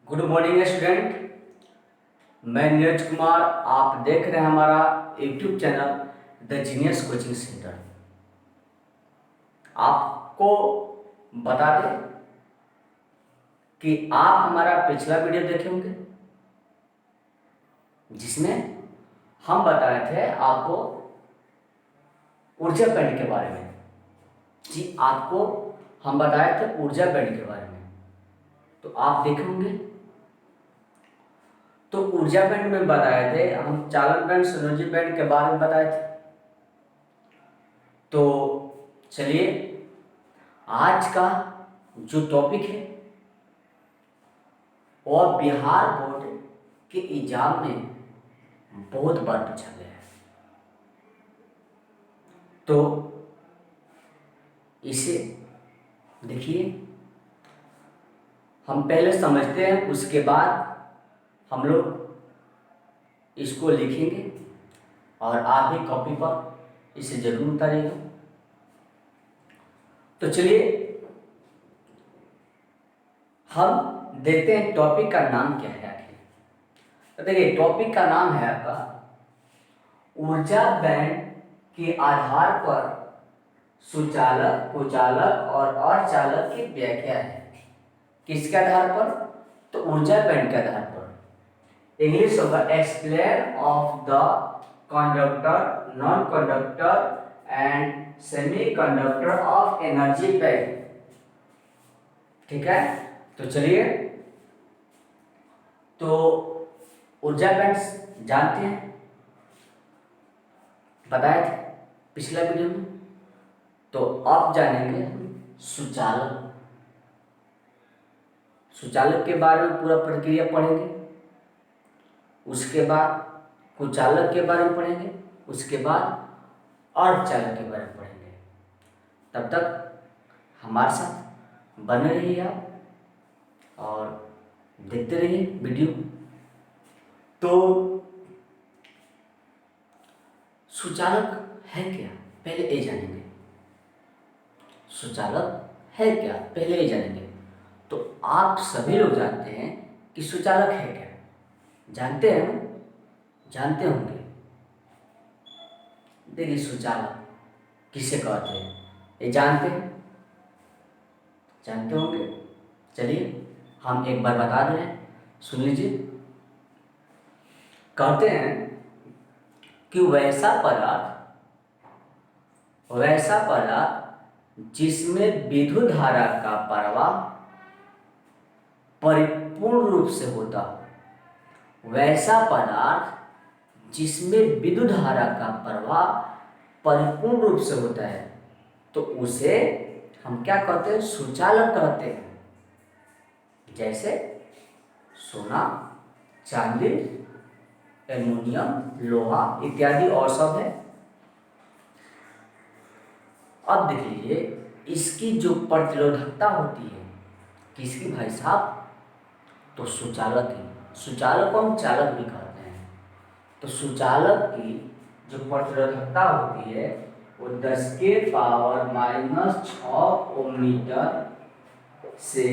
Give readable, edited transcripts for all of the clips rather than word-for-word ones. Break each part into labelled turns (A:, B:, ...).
A: Good morning student. मैं नीरज कुमार। आप देख रहे हैं हमारा YouTube channel the genius coaching centre. आपको बता दें कि आप हमारा पिछला वीडियो देखे होंगे जिसमें हम बताए थे आपको ऊर्जा बैंड के बारे में। जी, आपको हम बताए थे ऊर्जा बैंड के बारे में, तो आप देखे होंगे। तो ऊर्जा बैंड में बताए थे हम, चालन बैंड, संयोजी बैंड के बारे में बताए थे। तो चलिए, आज का जो टॉपिक है और बिहार बोर्ड के एग्जाम में बहुत बार पूछा गया है, तो इसे देखिए। हम पहले समझते हैं, उसके बाद हम लोग इसको लिखेंगे और आप भी कॉपी पर इसे जरूर उतारिएगा। तो चलिए, हम देखते हैं टॉपिक का नाम क्या है आखिर। तो देखिए, टॉपिक का नाम है आपका ऊर्जा बैंड के आधार पर सुचालक, कुचालक और अर्धचालक की व्याख्या है। किसके आधार पर? तो ऊर्जा बैंड के आधार पर। इंग्लिश होगा explain of the conductor, non conductor and semi conductor of energy band. ठीक है, तो चलिए, तो ऊर्जा बैंड जानते हैं, बताए थे पिछला वीडियो में। तो अब जानेंगे सुचालक। सुचालक के बारे में पूरा प्रक्रिया पढ़ेंगे, उसके बाद कुचालक के बारे में पढ़ेंगे, उसके बाद अर्धचालक के बारे में पढ़ेंगे। तब तक हमारे साथ बने रहिए आप और देखते रहिए वीडियो। तो सुचालक है क्या, पहले ये जानेंगे। सुचालक है क्या, पहले ये जानेंगे। तो आप सभी लोग जानते हैं कि सुचालक है क्या, जानते हैं ना? जानते होंगे। देखिए, सुचालक किसे कहते हैं, ये जानते हैं, जानते होंगे। चलिए, हम एक बार बता दें, सुन लीजिए। कहते हैं कि वैसा पदार्थ जिसमें विद्युत धारा का प्रवाह परिपूर्ण रूप से होता हो, वैसा पदार्थ जिसमें विद्युत धारा का प्रवाह परिपूर्ण रूप से होता है, तो उसे हम क्या कहते हैं? सुचालक कहते हैं। जैसे सोना, चांदी, एल्युमिनियम, लोहा इत्यादि और सब है। अब देख लीजिए, इसकी जो प्रतिरोधकता होती है, किसकी भाई साहब? तो सुचालक की। सुचालक को हम चालक भी कहते हैं। तो सुचालक की जो प्रतिरोधकता होती है वो 10 के पावर -6 ओम मीटर से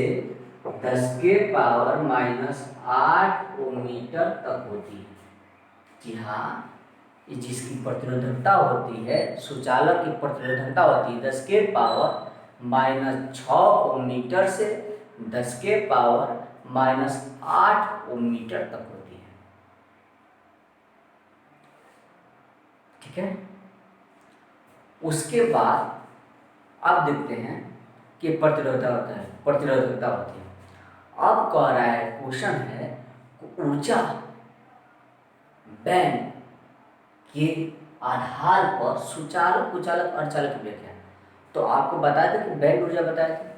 A: 10 के पावर -8 ओम मीटर तक होती है। जी हाँ, ये जिसकी प्रतिरोधकता होती है, सुचालक की प्रतिरोधकता होती है 10 के पावर -6 ओम मीटर से 10 के पावर -8 ओम मीटर तक होती है। ठीक है, उसके बाद अब देखते हैं कि प्रतिरोधकता होती है। अब कह रहा है, क्वेश्चन है, ऊर्जा बैंड के आधार पर सुचालक, कुचालक, अर्धचालक की व्याख्या। तो आपको बता दें कि बैंड ऊर्जा बताया था।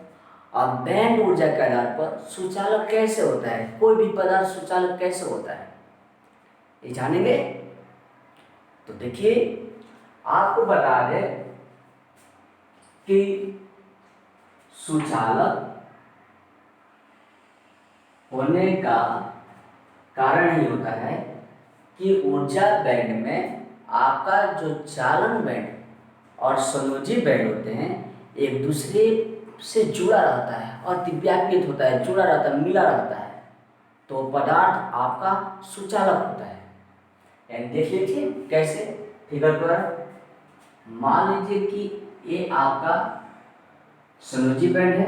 A: अब बैंड ऊर्जा के आधार पर सुचालक कैसे होता है, कोई भी पदार्थ सुचालक कैसे होता है, ये जानेंगे। तो देखिए, आपको बता दें कि सुचालक होने का कारण ही होता है कि ऊर्जा बैंड में आपका जो चालन बैंड और संयोजी बैंड होते हैं, एक दूसरे से जुड़ा रहता है और दिव्याकृत होता है, जुड़ा रहता है, मिला रहता है। तो पदार्थ आपका सुचालक होता है। यानी देख लीजिए कैसे फिगर पर। मान लीजिए कि ये आपका संयोजी बैंड है,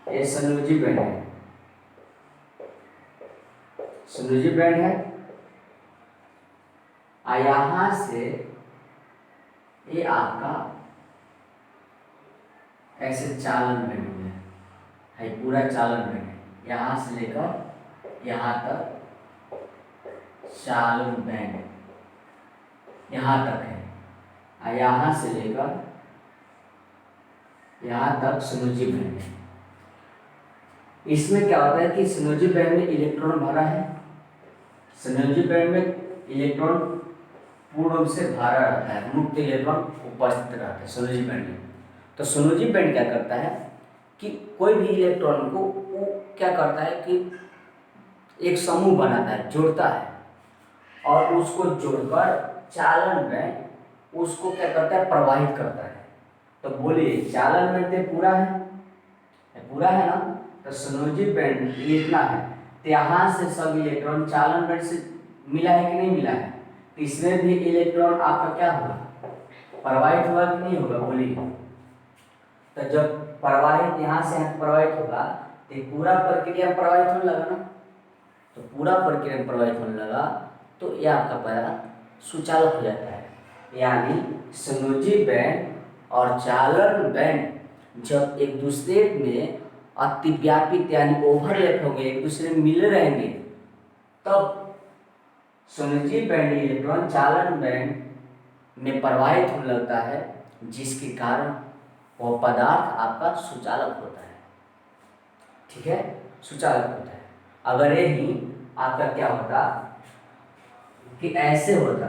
A: ये संयोजी बैंड है, संयोजी बैंड है। यहां से ये आपका ऐसे चालन बैंड है, पूरा चालन बैंड है, यहाँ से लेकर यहाँ तक चालन बैंड यहाँ तक है, और यहाँ से लेकर यहाँ तक संयोजी बैंड है। इसमें क्या होता है कि संयोजी बैंड में इलेक्ट्रॉन भरा है, संयोजी बैंड में इलेक्ट्रॉन पूर्ण रूप से भरा रहता है, मुक्त इलेक्ट्रॉन उपस्थित रहता है संयोजी बैंड में। तो संयोजी बैंड क्या करता है कि कोई भी इलेक्ट्रॉन को वो क्या करता है कि एक समूह बनाता है, जोड़ता है, और उसको जोड़कर चालन में उसको क्या करता है, प्रवाहित करता है। तो बोलिए चालन में तो पूरा है, पूरा है ना। तो संयोजी बैंड इतना है, तो यहाँ से सब इलेक्ट्रॉन चालन बैंड से मिला है कि नहीं मिला है, तो इसमें भी इलेक्ट्रॉन आपका क्या होगा, प्रवाहित होगा कि नहीं होगा, बोलिए। तो जब प्रवाहित यहाँ से यहाँ प्रवाहित होगा तो पूरा प्रक्रिया प्रवाहित होने लगा ना, तो पूरा प्रक्रिया प्रवाहित होने लगा तो यह आपका पदार्थ सुचालक हो जाता है। यानी संयोजी बैंड और चालन बैंड जब एक दूसरे में अतिव्यापित यानी ओवरलैप होंगे, एक दूसरे में मिले रहेंगे, तब संयोजी बैंड इलेक्ट्रॉन चालन बैंड में प्रवाहित होने लगता है, जिसके कारण वो पदार्थ आपका सुचालक होता है। ठीक है, सुचालक होता है। अगर यही आपका क्या होता कि ऐसे होता,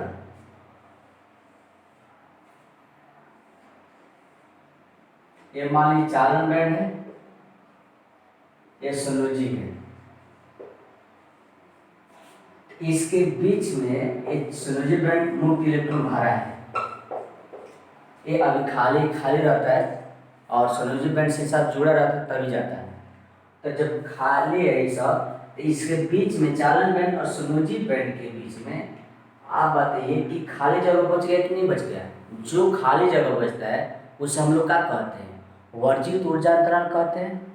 A: ये मान लीजिए चालन बैंड है, ये संयोजी है, इसके बीच में एक संयोजी बैंड मुक्त इलेक्ट्रॉन भरा है, ये अभी खाली खाली रहता है और संयोजी बैंड से साथ जुड़ा रहता है तभी जाता है। तो जब खाली है ये सब, तो इसके बीच में चालन बैंड और संयोजी बैंड के बीच में आप बताइए कि खाली जगह बच गया कि नहीं बच गया। जो खाली जगह बचता है उसे हम लोग क्या कहते हैं, वर्जित ऊर्जा अंतराल कहते हैं।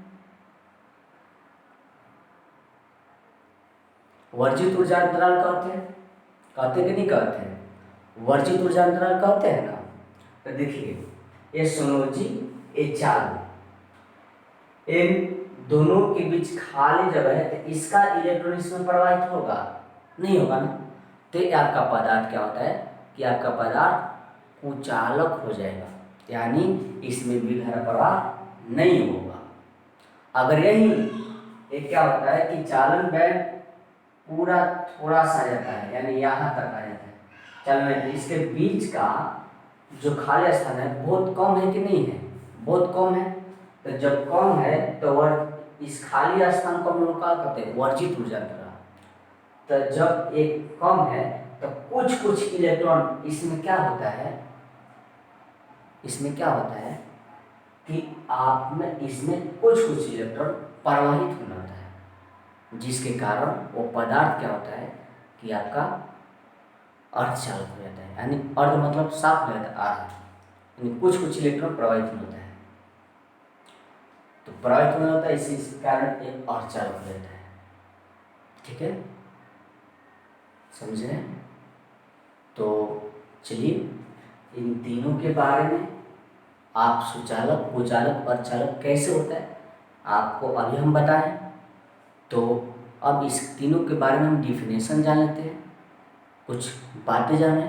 A: वर्जित ऊर्जा अंतराल कहते कि नहीं कहते हैं, वर्जित ऊर्जा अंतराल कहते हैं ना। तो देखिए ये संयोजी, ये चालन, इन दोनों के बीच खाली जगह है, तो इसका इलेक्ट्रॉन इसमें प्रवाहित होगा नहीं होगा ना। तो ये आपका पदार्थ क्या होता है कि आपका पदार्थ कुचालक हो जाएगा, यानी इसमें विधारा प्रवाह नहीं होगा। अगर यही ये क्या होता है कि चालन बैंड पूरा थोड़ा सा जाता है, यानी यहाँ तक आ जाता है चालन बैंड, इसके बीच का जो खाली स्थान है बहुत कम है कि नहीं है, बहुत कम है। तो जब कम है तो इस खाली स्थान को हम लोग क्या कहते हैं, वर्जित ऊर्जा अंतराल। तो जब एक कम है तो कुछ कुछ इलेक्ट्रॉन इसमें क्या होता है, इसमें क्या होता है कि आप में इसमें कुछ कुछ इलेक्ट्रॉन प्रवाहित होना होता है, जिसके कारण वो पदार्थ क्या होता है कि आपका अर्धचालक हो जाता है। यानी अर्ध मतलब साफ हो जाता है, अर्ध यानी कुछ कुछ इलेक्ट्रॉन प्रवाहित होता है। तो प्रवाहित होना होता है, इसी कारण एक अर्धचालक हो जाता है। ठीक है, समझे। तो चलिए इन तीनों के बारे में, आप सुचालक, कुचालक, अर्धचालक कैसे होता है आपको अभी हम बताएं। तो अब इस तीनों के बारे में हम डिफिनेशन जान लेते हैं, कुछ बातें जाने,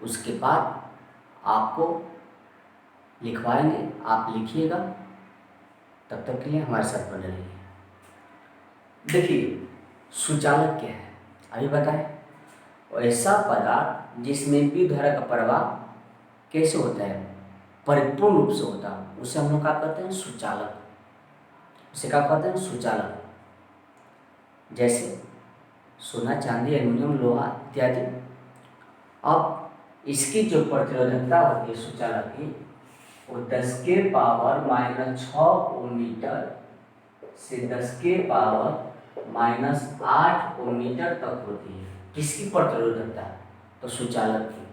A: उसके बाद आपको लिखवाएंगे, आप लिखिएगा। तब तक के लिए हमारे साथ बने रहिए। देखिए सुचालक क्या है अभी बताएं। ऐसा पदार्थ जिसमें विद्युतधारा का प्रवाह कैसे होता है, परिपूर्ण रूप से होता है, उसे हम लोग क्या कहते हैं, सुचालक। उसे क्या कहते हैं, सुचालक। जैसे सोना, चांदी, एल्युमिनियम, लोहा इत्यादि। अब इसकी जो प्रतिरोधकता होती है सुचालक की, वो 10 के पावर -6 ओम मीटर से 10 के पावर -8 ओम मीटर तक होती है। किसकी प्रतिरोधकता? तो सुचालक की।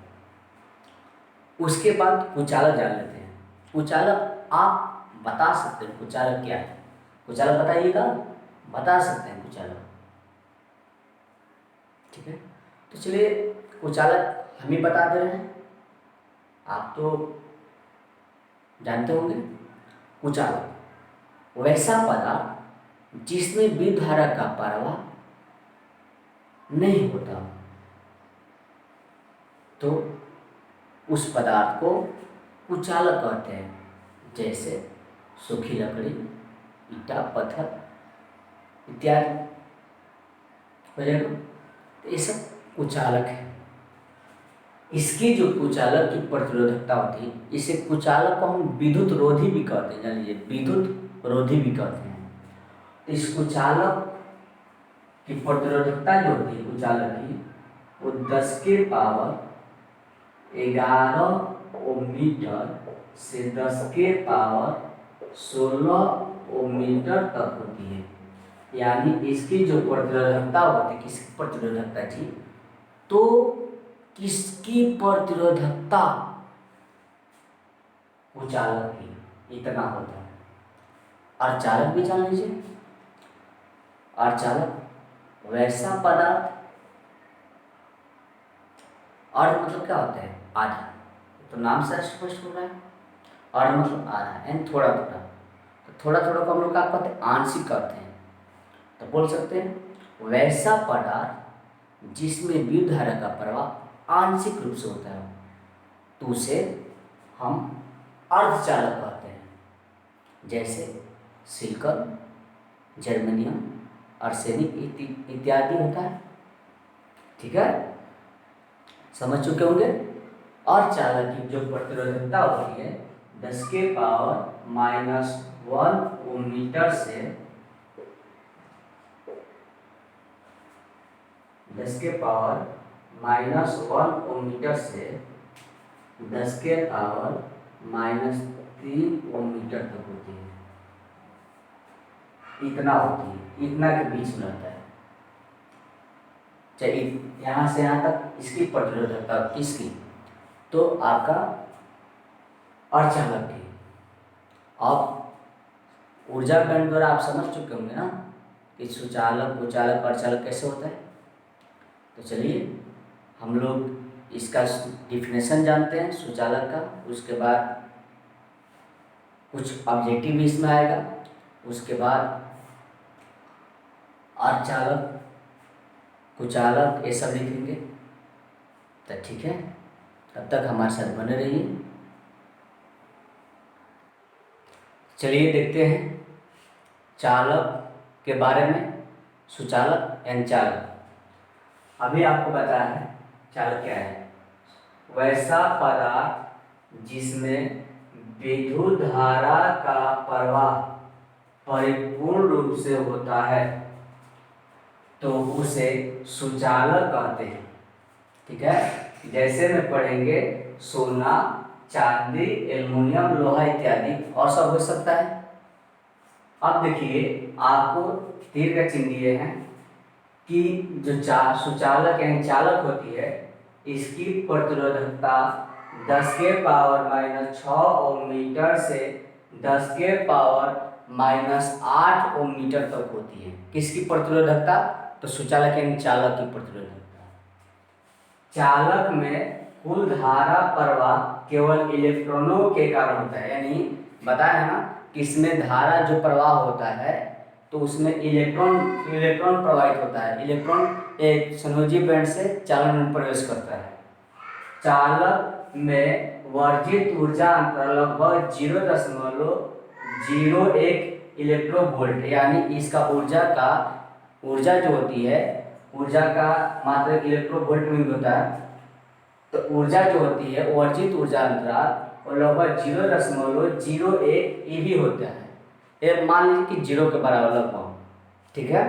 A: उसके बाद कुचालक जान लेते हैं। कुचालक आप बता सकते हैं कुचालक क्या है? कुचालक बताइएगा, बता सकते हैं कुचालक, ठीक है। तो चलिए कुचालक हम ही बता दे रहे हैं, आप तो जानते होंगे। कुचालक वैसा पदार्थ जिसमें विद्युत धारा का प्रवाह नहीं होता, तो उस पदार्थ को कुचालक कहते हैं। जैसे सूखी लकड़ी, ईंटा, पत्थर इत्यादि हो जाएगा, तो ये सब कुचालक है। इसकी जो कुचालक की प्रतिरोधकता होती है, इसे कुचालक को हम विद्युत रोधी भी कहते हैं। जान लीजिए, विद्युत रोधी भी कहते हैं। तो इस कुचालक की प्रतिरोधकता जो होती है कुचालक की, वो 10 के पावर 11 ओम मीटर से 10 के पावर 16 ओम मीटर तक होती है। यानी इसकी जो प्रतिरोधकता होती है, किसकी प्रतिरोधकता जी? तो किसकी प्रतिरोधकता? कुचालक की इतना होता है। अर्धचालक भी जान लीजिए। अर्धचालक वैसा पदार्थ, अर्ध मतलब क्या होता है? आधा, तो नाम से स्पष्ट हो रहा है। अर्ध मतलब आधा, यानी थोड़ा थोड़ा। तो थोड़ा थोड़ा को हम लोग क्या कहते हैं? आंशिक कहते हैं। तो बोल सकते हैं वैसा पदार्थ जिसमें विद्युत धारा का प्रवाह आंशिक रूप से होता है, तो उसे हम अर्धचालक कहते हैं। जैसे सिलिकॉन, जर्मेनियम, आर्सेनिक इत्यादि होता है, ठीक है, समझ चुके होंगे। अर्धचालक की जो प्रतिरोधकता होती है 10 के पावर -1 ओम मीटर से 10 के पावर -1 ओम मीटर से 10 के पावर -3 ओम मीटर तक होती है। इतना होती है, इतना के बीच में रहता है। चलिए यहाँ से यहाँ तक इसकी प्रतिरोधकता किसकी? तो आपका अर्धचालक की। अब ऊर्जा बैंड द्वारा आप समझ चुके होंगे ना कि सुचालक, कुचालक, अर्धचालक कैसे होता है। तो चलिए हम लोग इसका डिफिनेशन जानते हैं सुचालक का। उसके बाद कुछ ऑब्जेक्टिव भी इसमें आएगा। उसके बाद अर्धचालक, कुचालक ये सब लिखेंगे। तो ठीक है, तब तक हमारे साथ बने रहिए। चलिए देखते हैं चालक के बारे में। सुचालक एंड चालक। अभी आपको बताया है चालक क्या है। वैसा पदार्थ जिसमें विद्युत धारा का प्रवाह परिपूर्ण रूप से होता है, तो उसे सुचालक कहते हैं, ठीक है। जैसे में पढ़ेंगे सोना, चांदी, एल्युमिनियम, लोहा इत्यादि, और सब हो सकता है। अब देखिए आपको तीर का चिन्ह दिए हैं कि जो सुचालक यानी चालक होती है, इसकी प्रतिरोधकता 10 के पावर -6 ओम मीटर से 10 के पावर -8 ओम मीटर तक होती है। किसकी प्रतिरोधकता? तो सुचालक यानी चालक की प्रतिरोधकता। चालक में कुल धारा प्रवाह केवल इलेक्ट्रॉनों के कारण होता है। यानी बताया है ना कि इसमें धारा जो प्रवाह होता है, तो उसमें इलेक्ट्रॉन प्रवाहित होता है। इलेक्ट्रॉन एक संयोजी बैंड से चालक में प्रवेश करता है। चालक में वर्जित ऊर्जा अंतर लगभग 0.01 इलेक्ट्रोवोल्ट, यानी इसका ऊर्जा जो होती है, ऊर्जा का मात्रा इलेक्ट्रोवोल्ट में भी होता है। तो ऊर्जा जो होती है, वर्जित ऊर्जा अंतराल और लगभग 0.01 ईवी होता है। ये मान लीजिए कि 0 के बराबर लगभग, ठीक है,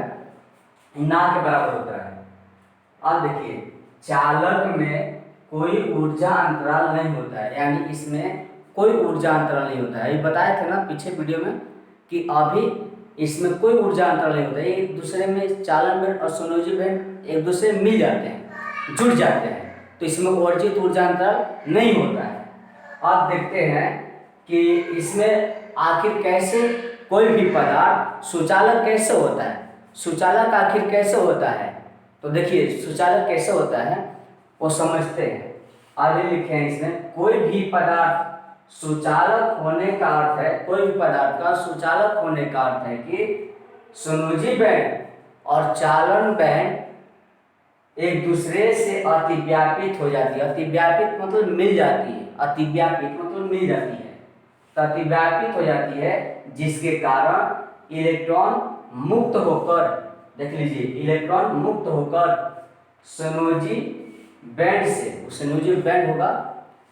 A: ना के बराबर होता है। अब देखिए चालक में कोई ऊर्जा अंतराल नहीं होता है, यानी इसमें कोई ऊर्जा अंतराल नहीं होता है। ये बताए थे ना पीछे वीडियो में कि अभी इसमें कोई ऊर्जा अंतर नहीं होता है, एक दूसरे में चालन बैंड और संयोजी बैंड एक दूसरे में मिल जाते हैं, जुड़ जाते हैं, तो इसमें वर्जित ऊर्जा अंतर नहीं होता है। अब देखते हैं कि इसमें आखिर कैसे कोई भी पदार्थ सुचालक कैसे होता है, सुचालक आखिर कैसे होता है। तो देखिए सुचालक कैसे होता है वो समझते हैं। आगे लिखे हैं इसमें, कोई भी पदार्थ सुचालक होने का अर्थ है, कोई भी पदार्थ का सुचालक होने का अर्थ है कि संयोजी बैंड और चालन बैंड एक दूसरे से अतिव्यापित हो जाती है। अतिव्यापित मतलब मिल जाती है, अतिव्यापित मतलब मिल जाती है, तो अतिव्यापित हो जाती है, जिसके कारण इलेक्ट्रॉन मुक्त होकर, देख लीजिए, इलेक्ट्रॉन मुक्त होकर संयोजी बैंड से, संयोजी बैंड होगा,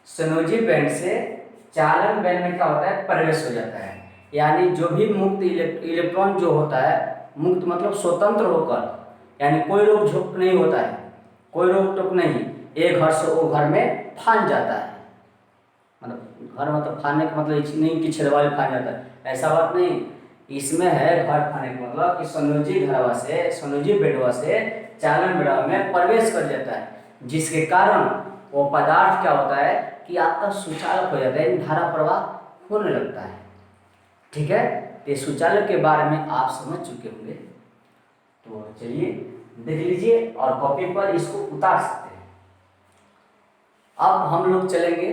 A: संयोजी बैंड से चालन बैंड में क्या होता है, प्रवेश हो जाता है। यानी जो भी मुक्त इलेक्ट्रॉन जो होता है, मुक्त मतलब स्वतंत्र होकर, यानी कोई रोक झोंक नहीं होता है, कोई रोक टोक नहीं, एक घर से वो घर में फान जाता है। मतलब घर मतलब फाने का मतलब नहीं कि छेदवाली फान जाता है, ऐसा बात नहीं। इसमें है घर फाने का मतलब कि संयोजी घरवा से, संयोजी बेडवा से चालन बेडवा में प्रवेश कर जाता है, जिसके कारण वो पदार्थ क्या होता है कि आपका सुचालक हो जाता है, धारा प्रवाह होने लगता है। ठीक है, तो सुचालक के बारे में आप समझ चुके होंगे। तो चलिए देख लीजिए और कॉपी पर इसको उतार सकते हैं। अब हम लोग चलेंगे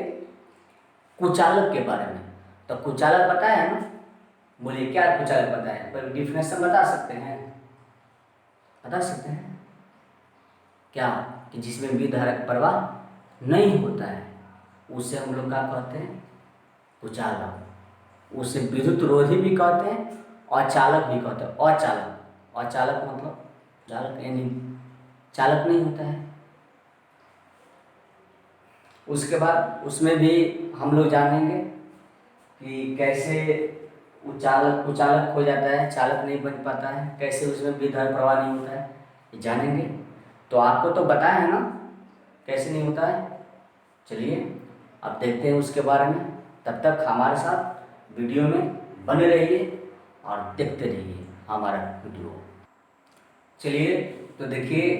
A: कुचालक के बारे में। तो कुचालक पता है ना, बोलिए क्या कुचालक पता है, पर डिफिनेशन बता सकते हैं, बता सकते हैं क्या, कि जिसमें विद्युत धारा का प्रवाह नहीं होता है उसे हम लोग क्या कहते हैं, कुचालक। उसे विद्युत रोधी भी कहते हैं और चालक भी कहते हैं। अचालक, अचालक मतलब चालक यानी चालक नहीं होता है। उसके बाद उसमें भी हम लोग जानेंगे कि कैसे चालक कुचालक हो जाता है, चालक नहीं बन पाता है, कैसे उसमें विद्युत धारा प्रवाह नहीं होता है, ये जानेंगे। तो आपको तो बताया है ना कैसे नहीं होता है। चलिए अब देखते हैं उसके बारे में। तब तक हमारे साथ वीडियो में बने रहिए और देखते रहिए हमारा वीडियो। चलिए तो देखिए,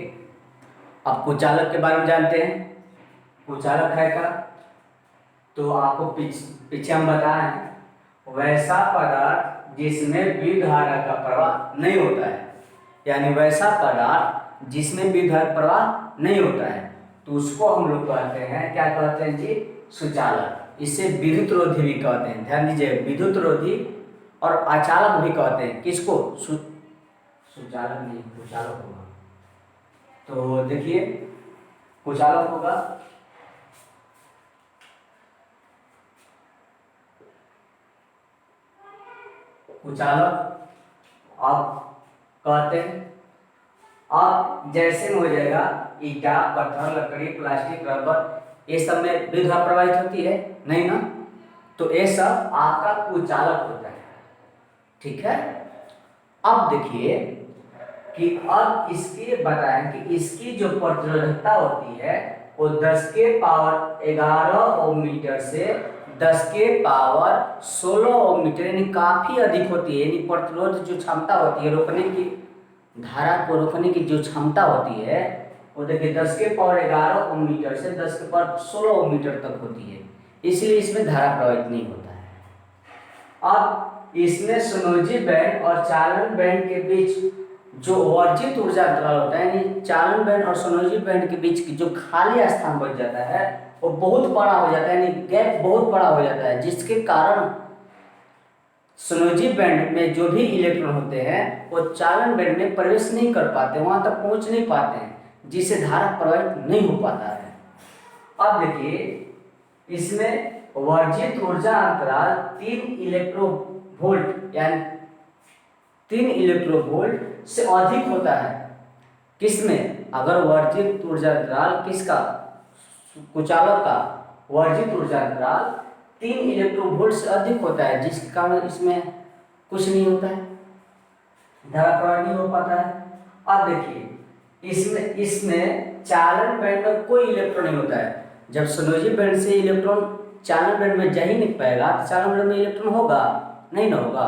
A: अब कुचालक के बारे में जानते हैं। कुचालक है का, तो आपको पीछे हम बताए हैं, वैसा पदार्थ जिसमें विद्युत धारा का प्रवाह नहीं होता है, यानी वैसा पदार्थ जिसमें विद्युत धारा प्रवाह नहीं होता है, तो उसको हम लोग कहते हैं, क्या कहते हैं जी, सुचालक। इसे विद्युत रोधी भी कहते हैं, ध्यान दीजिए, विद्युत रोधी और अचालक भी कहते हैं। किसको, सुचालक नहीं, कुचालक होगा। तो देखिए कुचालक होगा, कुचालक आप कहते हैं। अब जैसे में हो जाएगा ईटा, पत्थर, लकड़ी, प्लास्टिक, रबर, ये सब में विद्युत धारा प्रवाहित होती है नहीं ना, तो ये सब आपका कुचालक होता है। ठीक है, अब देखिए कि अब इसकी बताएं कि इसकी जो प्रतिरोधकता होती है वो 10 के पावर 11 ओम मीटर से 10 के पावर 16 ओम मीटर, यानी काफी अधिक होती है। यानी प्रतिरोध जो क्षमता होती है, रोकने की धारा को रोकने की जो क्षमता होती है वो देखिए 10 के पावर 11 ओम मीटर से 10 के पावर 16 ओम मीटर तक होती है, इसलिए इसमें धारा प्रवाहित नहीं होता है। अब इसमें संयोजी बैंड और चालन बैंड के बीच जो वर्जित ऊर्जा अंतराल होता है, यानी चालन बैंड और संयोजी बैंड के बीच की जो खाली स्थान बच जाता है वो बहुत बड़ा हो जाता है, यानी गैप बहुत बड़ा हो जाता है, जिसके कारण संयोजी बैंड में जो भी इलेक्ट्रॉन होते हैं वो चालन बैंड में प्रवेश नहीं कर पाते, वहां तक पहुंच नहीं पाते हैं, जिससे धारा प्रवाहित नहीं हो पाता है। अब देखिए इसमें वर्जित ऊर्जा अंतराल 3 इलेक्ट्रोवोल्ट यानी 3 इलेक्ट्रोवोल्ट से अधिक होता है। किसमें, अगर वर्जित ऊर्जा अंतराल किसका, कुचालक का वर्जित ऊर्जा अंतराल 3 इलेक्ट्रोवोल्ट से अधिक होता है, जिसके कारण इसमें कुछ नहीं होता है, धारा प्रवाह नहीं हो पाता है। अब देखिए इसमें चालन बैंड में कोई इलेक्ट्रॉन नहीं होता है। जब संयोजी बैंड से इलेक्ट्रॉन चालन बैंड में जा ही नहीं पाएगा तो चालन बैंड में इलेक्ट्रॉन होगा नहीं ना होगा,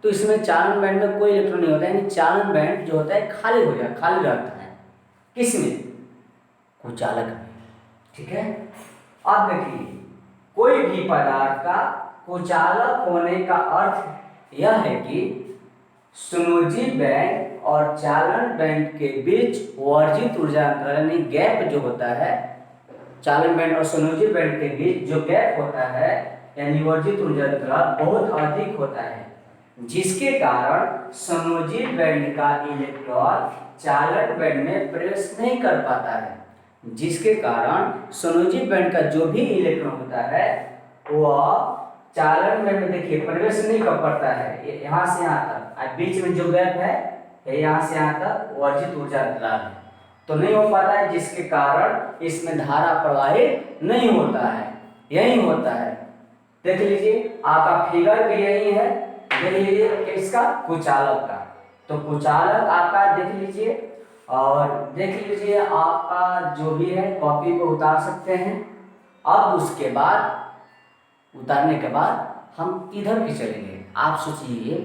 A: तो इसमें चालन बैंड में कोई इलेक्ट्रॉन नहीं होता है, यानी चालन बैंड जो होता है खाली हो जाता, खाली रहता है। किसमें? कुचालक में। ठीक है। अब देखिए, कोई भी पदार्थ का कुचालक होने का अर्थ यह है कि सुनोजी बैंड और चालन बैंड के बीच वर्जित ऊर्जा अंतर यानी गैप जो होता है, चालन बैंड और सुनोजी बैंड के बीच जो गैप होता है यानी वर्जित ऊर्जा अंतर बहुत अधिक होता है, जिसके कारण सुनोजी बैंड का इलेक्ट्रॉन चालन बैंड में प्रवेश नहीं कर पाता है। जिसके कारण सुनोजी बैंड का जो भी इलेक्ट्रॉन होता है वह चालन बैंड में देखिए प्रवेश नहीं कर पाता है, यहाँ से यहाँ तक। बीच में जो गैप है यहाँ से यहाँ तक वर्जित ऊर्जा अंतराल है, तो नहीं हो पाता है, जिसके कारण इसमें धारा प्रवाहित नहीं होता है। यही होता है। देख लीजिए, आपका फिगर भी यही है, देख लीजिए इसका कुचालक का। तो कुचालक आपका देख लीजिए, और देख लीजिए आपका जो भी है कॉपी को उतार सकते हैं। अब उसके बाद उतारने के बाद हम इधर भी चलेंगे। आप सोचिए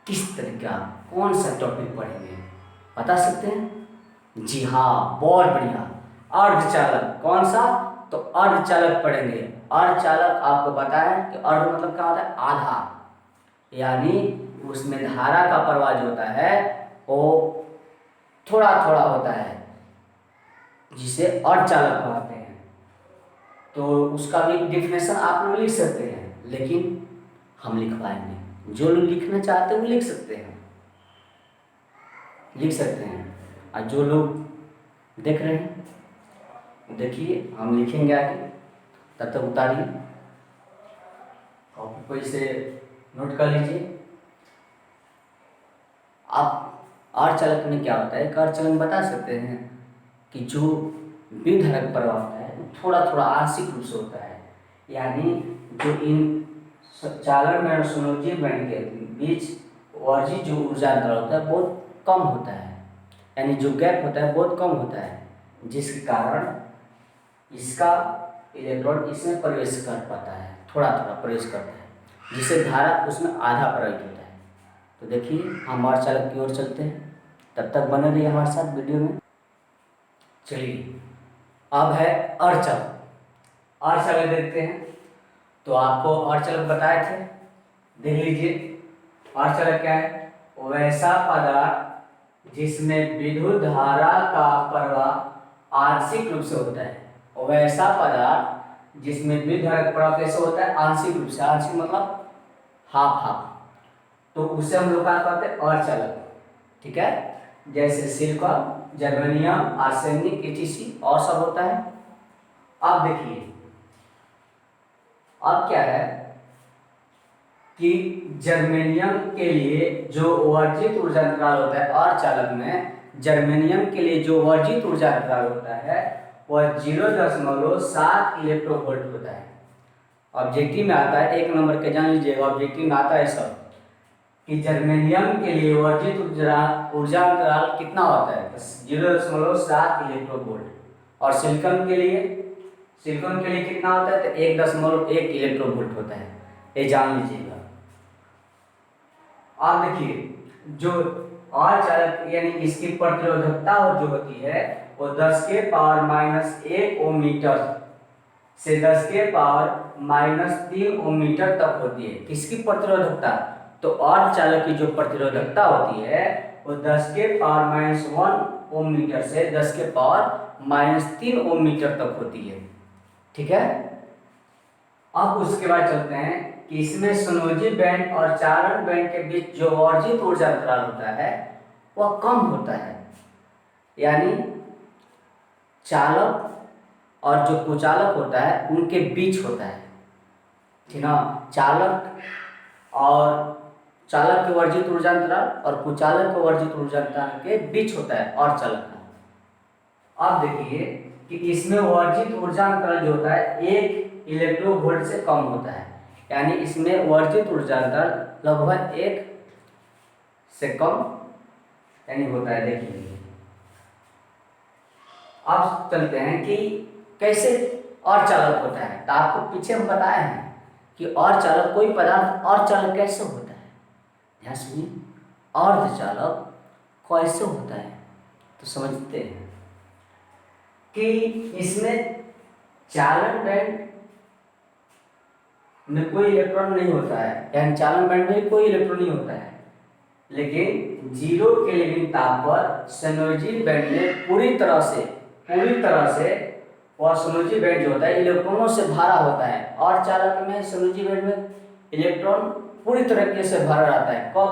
A: किस तरीका, कौन सा टॉपिक पढ़ेंगे, बता सकते हैं? जी हाँ, बहुत बढ़िया, अर्धचालक। कौन सा? तो अर्धचालक पढ़ेंगे। अर्धचालक आपको पता है कि अर्ध मतलब क्या होता है? आधा, यानी उसमें धारा का प्रवाह जो होता है वो थोड़ा थोड़ा होता है, जिसे अर्धचालक कहते हैं। तो उसका भी डेफिनेशन आप लोग लिख सकते हैं, लेकिन हम लिखवाएंगे। जो लोग लिखना चाहते हैं वो लिख सकते हैं, लिख सकते हैं। और जो लोग देख रहे हैं देखिए, हम लिखेंगे आगे, तब तक उतारिए, कॉपी पर इसे नोट कर लीजिए। आप अर्धचालक में क्या होता है? एक अर्धचालक बता सकते हैं कि जो विधारक प्रवाह होता है थोड़ा थोड़ा आंशिक रूप से होता है, यानी जो इन चालन बैंड और सुनोजी बैंड के बीच वर्जित जो ऊर्जा अंतर होता है बहुत कम होता है, यानी जो गैप होता है बहुत कम होता है, जिसके कारण इसका इलेक्ट्रॉन इसमें प्रवेश कर पाता है, थोड़ा थोड़ा प्रवेश करता है, जिससे धारा उसमें आधा प्रवाहित होता है। तो देखिए, हम अर्धचालक की ओर चलते हैं, तब तक बने रहिए हमारे साथ वीडियो में। चलिए, अब है अर्धचालक। अर्धचालक देखते हैं। तो आपको अर्धचालक बताए थे, देख लीजिए। अर्धचालक क्या है? वैसा पदार्थ जिसमें विद्युत धारा का प्रवाह आंशिक रूप से होता है। वैसा पदार्थ जिसमें विद्युत धारा का प्रवाह कैसे होता है? आंशिक रूप से। आंशिक मतलब हाफ हाफ, तो उससे हम लोग क्या कहते हैं? अर्धचालक। ठीक है। जैसे सिलिकॉन, जर्मेनियम, आर्सेनिक, etc और सब होता है। अब देखिए, अब क्या है कि जर्मेनियम के लिए जो वर्जित ऊर्जा अंतराल होता है अर्धचालक में, जर्मेनियम के लिए जो वर्जित ऊर्जा अंतराल होता है वह 0.7 इलेक्ट्रोवोल्ट होता है। ऑब्जेक्टिव में आता है, एक नंबर के जान लीजिएगा, ऑब्जेक्टिव में आता है सब कि जर्मेनियम के लिए वर्जित ऊर्जा अंतराल कितना होता है? 0.7 इलेक्ट्रोवोल्ट। और सिलिकॉन के लिए कितना होता है? तो 1.1 इलेक्ट्रोवोल्ट होता है, ये जान लीजिएगा। आप देखिए, जो अर्धचालक यानी इसकी प्रतिरोधकता जो होती है वो 10⁻⁻1 ओम मीटर से 10⁻⁻3 ओम मीटर तक होती है। किसकी प्रतिरोधकता? तो अर्धचालक की जो प्रतिरोधकता होती है वो 10⁻⁻1 ओम मीटर से 10⁻⁻3 ओम मीटर तक होती है। ठीक है। अब उसके बाद चलते हैं कि इसमें सुनोजी बैंड और चालन बैंड के बीच जो वर्जित ऊर्जा अंतराल होता है वह कम होता है, यानी चालक और जो कुचालक होता है उनके बीच होता है। ठीक ना? चालक के वर्जित ऊर्जा अंतराल और कुचालक के वर्जित ऊर्जा अंतराल के बीच होता है अर्धचालक का। अब देखिए कि इसमें वर्जित ऊर्जा अंतराल जो होता है 1 इलेक्ट्रोवोल्ट से कम होता है, यानी इसमें वर्जित ऊर्जा अंतराल लगभग 1 से कम यानी होता है। देखिए, अब चलते हैं कि कैसे अर्धचालक होता है। तो आपको पीछे हम बताए हैं कि अर्धचालक, कोई पदार्थ अर्धचालक कैसे होता है। ध्यान सुनिए, अर्धचालक कैसे होता है तो समझते हैं कि इसमें चालन बैंड में कोई इलेक्ट्रॉन नहीं होता है, यानी चालन बैंड में कोई इलेक्ट्रॉन नहीं होता है, लेकिन 0 केल्विन ताप पर संयोजी बैंड में पूरी तरह से वह संयोजी बैंड जो होता है इलेक्ट्रॉनों से भरा होता है। और चालक में संयोजी बैंड में इलेक्ट्रॉन पूरी तरीके से भरा रहता है। कब?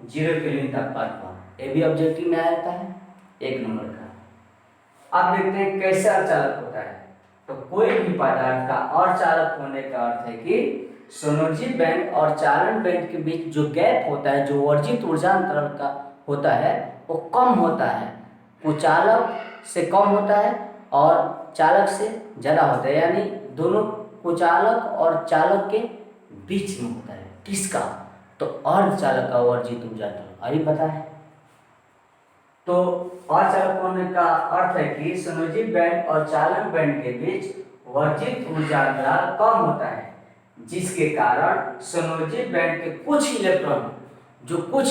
A: 0 केल्विन तापमान पर। ये भी ऑब्जेक्टिव में आ जाता है 1 नंबर का। अब देखते हैं कैसे अर्धचालक होता है। तो कोई भी पदार्थ का अर्धचालक होने का अर्थ है कि संयोजी बैंड और चालन बैंड के बीच जो गैप होता है, जो वर्जित ऊर्जा अंतराल का होता है, वो कम होता है, कुचालक से कम होता है और चालक से ज़्यादा होता है, यानी दोनों कुचालक और चालक के बीच में होता है। किसका? तो अर्धचालक का वर्जित ऊर्जा अंतराल। अभी पता है। तो अर्धचालक होने का अर्थ है कि संयोजी बैंड और चालन बैंड के बीच वर्जित ऊर्जा अंतराल कम होता है, जिसके कारण संयोजी बैंड के कुछ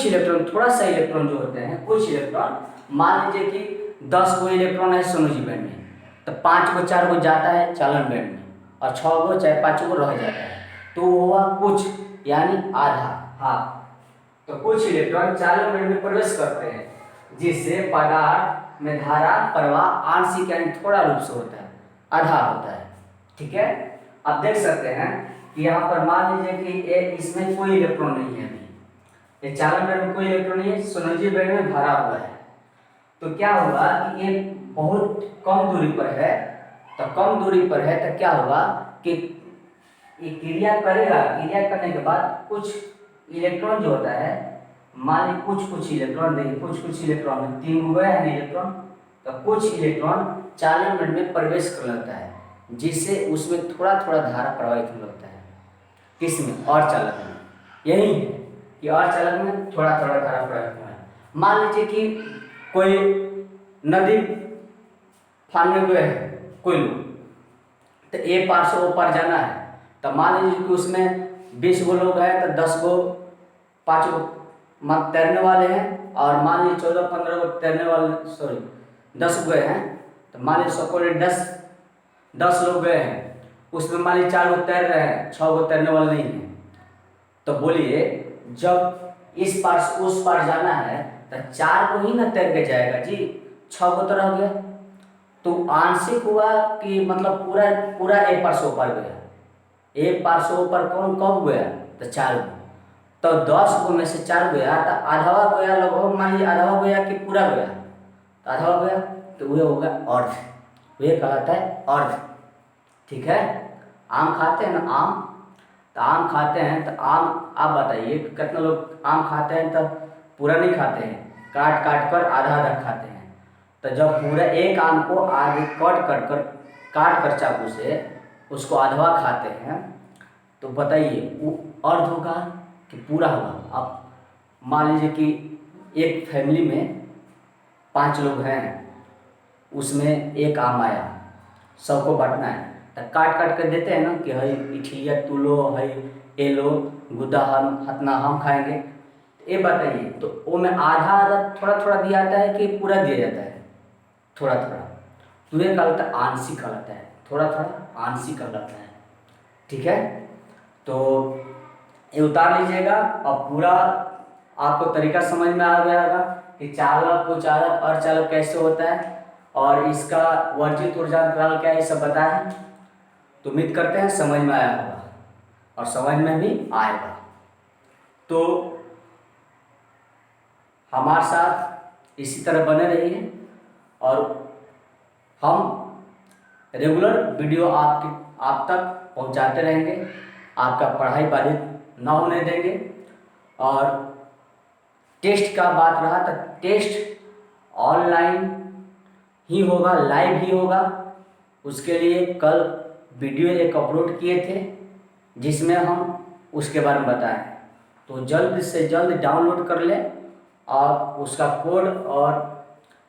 A: इलेक्ट्रॉन थोड़ा सा इलेक्ट्रॉन जो होते हैं, कुछ इलेक्ट्रॉन, मान लीजिए कि 10 गो इलेक्ट्रॉन है संयोजी बैंड में, तो 5 गो 4 गो जाता है चालन बैंड में और 6 गो चाहे 5 गो रह जाता है, तो हुआ कुछ, यानी आधा, हाफ। तो कुछ इलेक्ट्रॉन चालन बैंड में प्रवेश करते हैं, जिससे पदार्थ में धारा प्रवाह आंशिक यानी थोड़ा रूप से होता है, आधा होता है। ठीक है। अब देख सकते हैं कि यहाँ पर मान लीजिए कि इसमें कोई इलेक्ट्रॉन नहीं है, अभी ये चालन बैंड में कोई इलेक्ट्रॉन नहीं है, संयोजी बैंड में भरा हुआ है। तो क्या होगा कि ये बहुत कम दूरी पर है, तो कम दूरी पर है तो क्या होगा कि ये क्रिया करेगा, क्रिया करने के बाद कुछ इलेक्ट्रॉन जो होता है, मान ली कुछ इलेक्ट्रॉन, देखिए कुछ इलेक्ट्रॉन, 3 गो है ना इलेक्ट्रॉन, तो कुछ इलेक्ट्रॉन चालन बैंड में प्रवेश कर लेता है, जिससे उसमें थोड़ा थोड़ा धारा प्रवाहित होने लगता है। किसमें? अर्धचालक में। यही है कि अर्धचालक में थोड़ा थोड़ा धारा प्रवाहित होना है। मान लीजिए कि कोई नदी फानने गए हैं कोई लोग, तो एक पार से वो पार जाना है, तो मान लीजिए कि उसमें 20 गो लोग हैं, तो 10 गो 5 गो तैरने वाले हैं, और मान लीजिए 14-15 गो तैरने वाले, सॉरी 10 गए हैं, तो मान लीजिए सपोज 10 लोग गए हैं, उसमें मान लीजिए 4 गो तैर रहे हैं, 6 गो तैरने वाले नहीं हैं। तो बोलिए जब इस पार से उस पार जाना है तो 4 को ही ना तैर के जाएगा जी, 6 को तो रह गया। तो आंशिक हुआ कि मतलब पूरा एक पार से ऊपर गया, एक पार से ऊपर कौन कब गया? तो 4 गो। तो 10 गो में से 4 गया, तो आधावा गया, लगभग मान लीजिए आधावा गया कि पूरा गया? तो आधावा गया, तो वह होगा अर्ध, वह कहलाता है अर्ध। ठीक है। आम खाते हैं ना, आम, तो आम खाते हैं, तो आम आप बताइए कितने लोग आम खाते हैं? तो पूरा नहीं खाते हैं, काट काट कर आधा आधा खाते हैं। तो जब पूरा एक आम को आगे काट कर चाकू से उसको आधवा खाते हैं, तो बताइए वो अर्ध होगा कि पूरा होगा? आप मान लीजिए कि एक फैमिली में 5 लोग हैं, उसमें एक आम आया, सबको बांटना है, तो काट काट कर देते हैं ना कि हई इठिया तू लो, हई ए लो, गुद्दा हम हतना हम खाएंगे। ये बताइए, तो वो में आधा आधा थोड़ा थोड़ा दिया जाता है कि पूरा दिया जाता है? थोड़ा थोड़ा। तो ये कहलाता है आंशिक कहलाता है, थोड़ा थोड़ा आंशिक कहलाता है। ठीक है। तो ये उतार लीजिएगा, और पूरा आपको तरीका समझ में आ गया होगा कि चालक, कुचालक, अर्धचालक कैसे होता है और इसका वर्जित ऊर्जा अंतराल क्या है, ये सब बताएं। तो उम्मीद करते हैं समझ में आया होगा और समझ में भी आएगा। तो हमारे साथ इसी तरह बने रहिए और हम रेगुलर वीडियो आप तक पहुंचाते रहेंगे, आपका पढ़ाई बाधित न होने देंगे। और टेस्ट का बात रहा तो टेस्ट ऑनलाइन ही होगा, लाइव ही होगा। उसके लिए कल वीडियो एक अपलोड किए थे जिसमें हम उसके बारे में बताएं, तो जल्द से जल्द डाउनलोड कर लें और उसका कोड और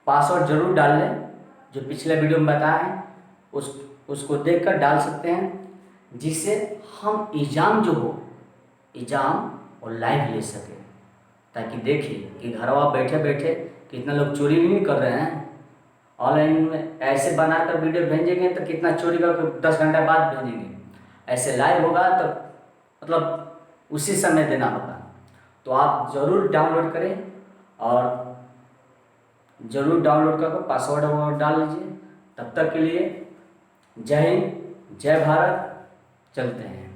A: पासवर्ड ज़रूर डाल लें, जो पिछले वीडियो में बताया है उसको देखकर डाल सकते हैं, जिससे हम एग्ज़ाम जो हो, एग्ज़ाम और लाइव ले सकें। ताकि देखिए कि घरवा बैठे बैठे कितना लोग चोरी नहीं कर रहे हैं। ऑनलाइन में ऐसे बनाकर वीडियो भेजेंगे तो कितना चोरी करके 10 घंटा बाद भेजेंगे। ऐसे लाइव होगा तो मतलब उसी समय देना होगा। तो आप ज़रूर डाउनलोड करें और ज़रूर डाउनलोड करके पासवर्ड डाल लीजिए। तब तक के लिए जय हिंद, जय भारत, चलते हैं।